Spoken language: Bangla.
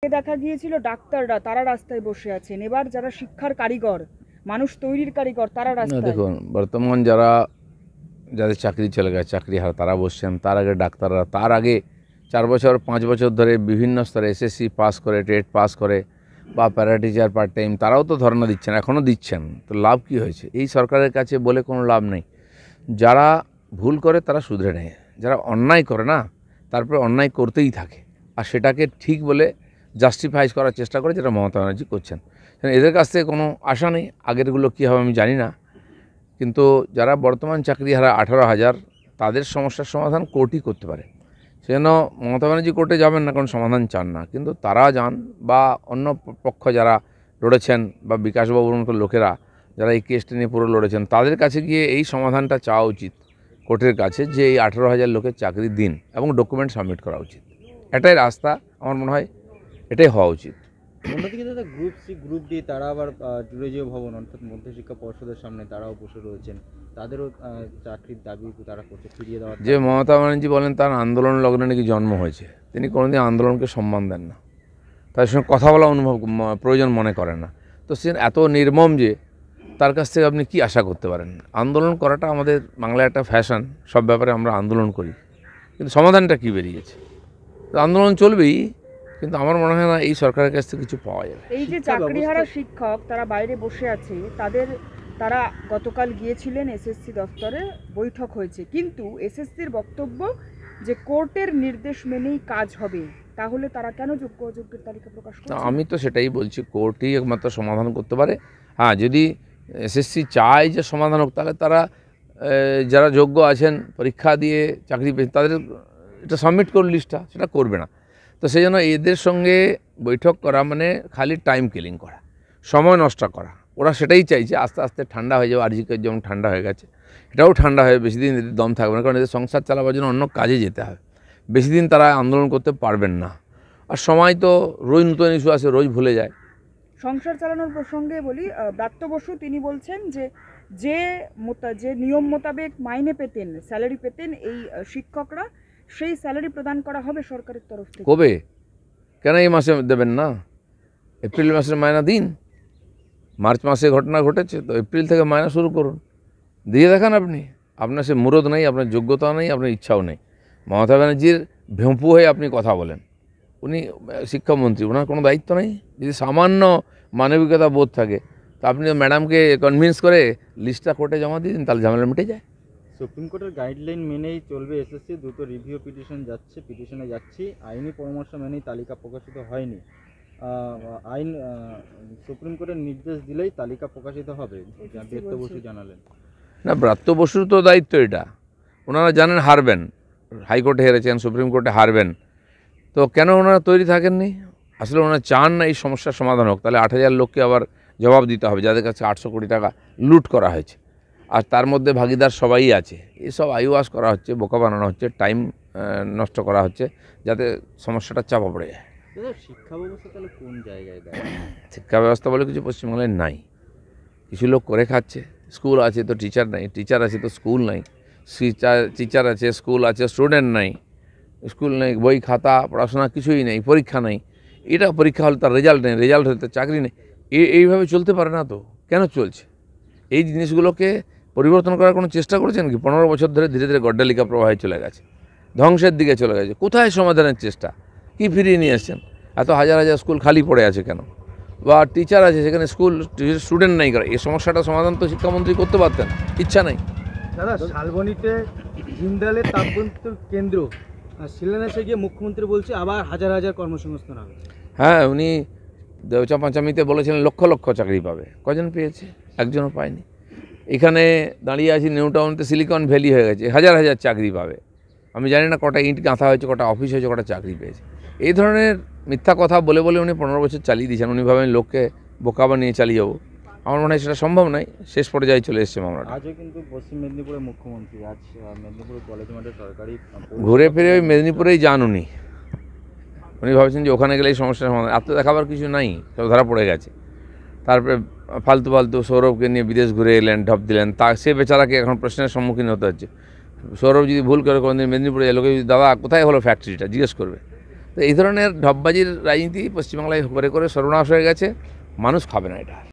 দেখা গিয়েছিল ডাক্তাররা তারা রাস্তায় বসে আছেন, এবার যারা শিক্ষার কারিগর, মানুষ তৈরির কারিগর, তারা রাস্তায়। দেখুন, বর্তমান যাদের চাকরি চলে গেছে, চাকরি হারা, তারা বসছেন। তার আগে ডাক্তাররা, তার আগে 4 বছর 5 বছর ধরে বিভিন্ন স্তরে এসএসসি পাস করে, টেট পাস করে বা প্যারা টিচার পার্ট টাইম, তারাও তো ধর্ণা দিচ্ছেন, এখনও দিচ্ছেন। তো লাভ কি হয়েছে? এই সরকারের কাছে বলে কোনো লাভ নেই। যারা ভুল করে তারা শুধরে নেয়, যারা অন্যায় করে না, তারপরে অন্যায় করতেই থাকে আর সেটাকে ঠিক বলে জাস্টিফাইজ করার চেষ্টা করে, যেটা মমতা ব্যানার্জি করছেন। এদের কাছ থেকে কোনো আশা নেই। আগেরগুলো কী হবে আমি জানি না, কিন্তু যারা বর্তমান চাকরিহারা 18,000, তাদের সমস্যার সমাধান কোর্টই করতে পারে। সেজন্য মমতা ব্যানার্জি কোর্টে যাবেন না, কারণ সমাধান চান না, কিন্তু তারা যান বা অন্য পক্ষ যারা লড়েছেন বা বিকাশবাবুর মতো লোকেরা যারা এই কেসটা নিয়ে পুরো লড়েছেন, তাদের কাছে গিয়ে এই সমাধানটা চাওয়া উচিত কোর্টের কাছে, যে এই 18,000 লোকের চাকরি দিন এবং ডকুমেন্ট সাবমিট করা উচিত। এটাই রাস্তা, আমার মনে হয় এটাই হওয়া উচিত। অন্যদিকে দাদা গ্রুপ সি গ্রুপ ডি তারা আবার জুড়েজীয় ভবন অর্থাৎ মধ্যশিক্ষা পর্ষদের সামনে তারাও বসে রয়েছেন, তাদেরও চাকরির দাবি তারা করছে ফিরিয়ে দেওয়ার। যে মমতা ব্যানার্জি বলেন তার আন্দোলন লগ্নে নাকি জন্ম হয়েছে, তিনি কোনোদিন আন্দোলনকে সম্মান দেন না, তাদের সঙ্গে কথা বলা প্রয়োজন মনে করেন না। তো সে এত নির্মম যে তার কাছ থেকে আপনি কি আশা করতে পারেন? আন্দোলন করাটা আমাদের বাংলায় একটা ফ্যাশন, সব ব্যাপারে আমরা আন্দোলন করি, কিন্তু সমাধানটা কি বেরিয়েছে? তো আন্দোলন চলবেই, কিন্তু আমার মনে হয় না এই সরকারের কাছ থেকে কিছু পাওয়া যাবে। এই যে চাকরিহারা শিক্ষক তারা বাইরে বসে আছে, তারা গতকাল গিয়েছিলেন এসএসসি দফতরে, বৈঠক হয়েছে, কিন্তু এসএসসির বক্তব্য যে কোর্টের নির্দেশ মেনেই কাজ হবে, তাহলে তারা কেন যোগ্য অযোগ্যের তালিকা প্রকাশ করছে? আমি তো সেটাই বলছি, কোর্টই একমাত্র সমাধান করতে পারে। হ্যাঁ, যদি এসএসসি চায় যে সমাধান হোক, তাহলে তারা যারা যোগ্য আছেন পরীক্ষা দিয়ে চাকরি পেয়ে তাদের এটা সাবমিট করুন লিস্টটা, সেটা করবে না। তো সেই জন্য এদের সঙ্গে বৈঠক করা মানে খালি টাইম কিলিং করা, সময় নষ্ট করা। ওরা সেটাই চাইছে, আস্তে আস্তে ঠান্ডা হয়ে যাবে। আরজিকের যেমন ঠান্ডা হয়ে গেছে, এটাও ঠান্ডা হয়ে বেশি দিন এদের দম থাকবে না, কারণ এদের সংসার চালাবার জন্য অন্য কাজে যেতে হবে। বেশি দিন তারা আন্দোলন করতে পারবেন না, আর সময় তো রোজ নতুন ইস্যু আসে, রোজ ভুলে যায়। সংসার চালানোর প্রসঙ্গে বলি, ব্রাত্য বসু তিনি বলছেন যে নিয়ম মোতাবেক মাইনে পেতেন, স্যালারি পেতেন এই শিক্ষকরা, সেই স্যালারি প্রদান করা হবে সরকারের তরফ থেকে। কবে? কেন এই মাসে দেবেন না? এপ্রিল মাসের মায়না দিন। মার্চ মাসে ঘটনা ঘটেছে, তো এপ্রিল থেকে মায়না শুরু করুন, দিয়ে দেখান। আপনার সে মুরদ নেই, আপনার যোগ্যতা নেই, আপনার ইচ্ছাও নেই। মমতা ব্যানার্জির ভেঁপু হয়ে আপনি কথা বলেন, উনি শিক্ষামন্ত্রী, ওনার কোনো দায়িত্ব নেই? যদি সামান্য মানবিকতা বোধ থাকে, তো আপনি ম্যাডামকে কনভিন্স করে লিস্টটা কোর্টে জমা দিয়ে দিন, তাহলে ঝামেলা মিটে যায়। সুপ্রিম কোর্টের গাইডলাইন মেনেই চলবে এসএসসি, দ্রুত রিভিউ পিটিশনে যাচ্ছি, আইনি পরামর্শ মেনেই তালিকা প্রকাশিত হয়নি। সুপ্রিম কোর্টের নির্দেশ দিলেই তালিকা প্রকাশিত হবে, ব্রাত্য বসু জানালেন। না, ব্রাত্য বসুর তো দায়িত্ব এটা। ওনারা জানেন হারবেন, হাইকোর্টে হেরেছেন, সুপ্রিম কোর্টে হারবেন, তো কেন ওনারা তৈরি থাকেননি? আসলে ওনারা চান না এই সমস্যার সমাধান হোক। তাহলে 8,000 লোককে আবার জবাব দিতে হবে, যাদের কাছে 800 কোটি টাকা লুট করা হয়েছে, আর তার মধ্যে ভাগিদার সবাই আছে। এসব আইওয়াশ করা হচ্ছে, বোকা বানানো হচ্ছে, টাইম নষ্ট করা হচ্ছে, যাতে সমস্যাটা চাপা পড়ে যায়। শিক্ষা ব্যবস্থা তাহলে কোন জায়গায় দেয়? শিক্ষা ব্যবস্থা বলে কিছু পশ্চিমবাংলায় নাই। কিছু লোক করে খাচ্ছে। স্কুল আছে তো টিচার নাই, টিচার আছে তো স্কুল নাই, টিচার আছে স্কুল আছে, স্টুডেন্ট নাই, স্কুল নেই, বই খাতা পড়াশোনা কিছুই নেই, পরীক্ষা নেই। এটা পরীক্ষা হলে তার রেজাল্ট নেই, রেজাল্ট হলে তার চাকরি নেই। এইভাবে চলতে পারে না। তো কেন চলছে? এই জিনিসগুলোকে পরিবর্তন করার কোনো চেষ্টা করেছেন কি? 15 বছর ধরে ধীরে ধীরে গড্ডালিকা প্রবাহে চলে গেছে, ধ্বংসের দিকে চলে গেছে। কোথায় সমাধানের চেষ্টা? কি ফিরিয়ে নিয়ে এসছেন? এত হাজার হাজার স্কুল খালি পড়ে আছে কেন? বা টিচার আছে সেখানে স্টুডেন্ট নেই করে, এই সমস্যাটা সমাধান তো শিক্ষামন্ত্রী করতে পারতেন, ইচ্ছা নেই। দাদা, শালবনীতে জিন্দালের তাপবিদ্যুৎ কেন্দ্র শিলান্যাসে গিয়ে মুখ্যমন্ত্রী বলছে আবার হাজার হাজার কর্মসংস্থান হবে। হ্যাঁ, উনি দেওচাপাঁচামিতে বলেছিলেন লক্ষ লক্ষ চাকরি পাবে, কজন পেয়েছে? একজনও পায়নি। এখানে দাঁড়িয়ে আছি নিউ টাউনতে, সিলিকন ভ্যালি হয়ে গেছে, হাজার হাজার চাকরি পাবে। আমি জানি না কটা ইট গাঁথা হয়েছে, কটা অফিস হয়েছে, কটা চাকরি পেয়েছে। এই ধরনের মিথ্যা কথা বলে বলে উনি 15 বছর চালিয়ে দিয়েছেন। উনি ভাবেন লোককে বোকা বানিয়ে চালিয়ে যাবো। আমার মনে হয় সেটা সম্ভব নয়। শেষ পর্যায়ে চলে এসছে মামলাটা। আজও কিন্তু পশ্চিম মেদিনীপুরের মুখ্যমন্ত্রী আজ মেদিনীপুর কলেজ মাঠে সরকারি ঘুরে ফিরে ওই মেদিনীপুরেই যান উনি ভাবছেন যে ওখানে গেলে এই সমস্যার সমাধান। এত দেখাবার কিছু নাই, সব ধরা পড়ে গেছে। তারপরে ফালতু সৌরভকে নিয়ে বিদেশ ঘুরে এলেন, ঢপ দিলেন, সে বেচারাকে এখন প্রশ্নের সম্মুখীন হতে হচ্ছে। সৌরভ যদি ভুল করে কোনোদিন মেদিনীপুরে যায়, লোকে যদি দাদা কোথায় হলো ফ্যাক্টরিটা জিজ্ঞেস করবে, তো এই ধরনের ঢপবাজির রাজনীতি পশ্চিমবাংলায় করে করে সর্বনাশ হয়ে গেছে, মানুষ খাবে না এটা।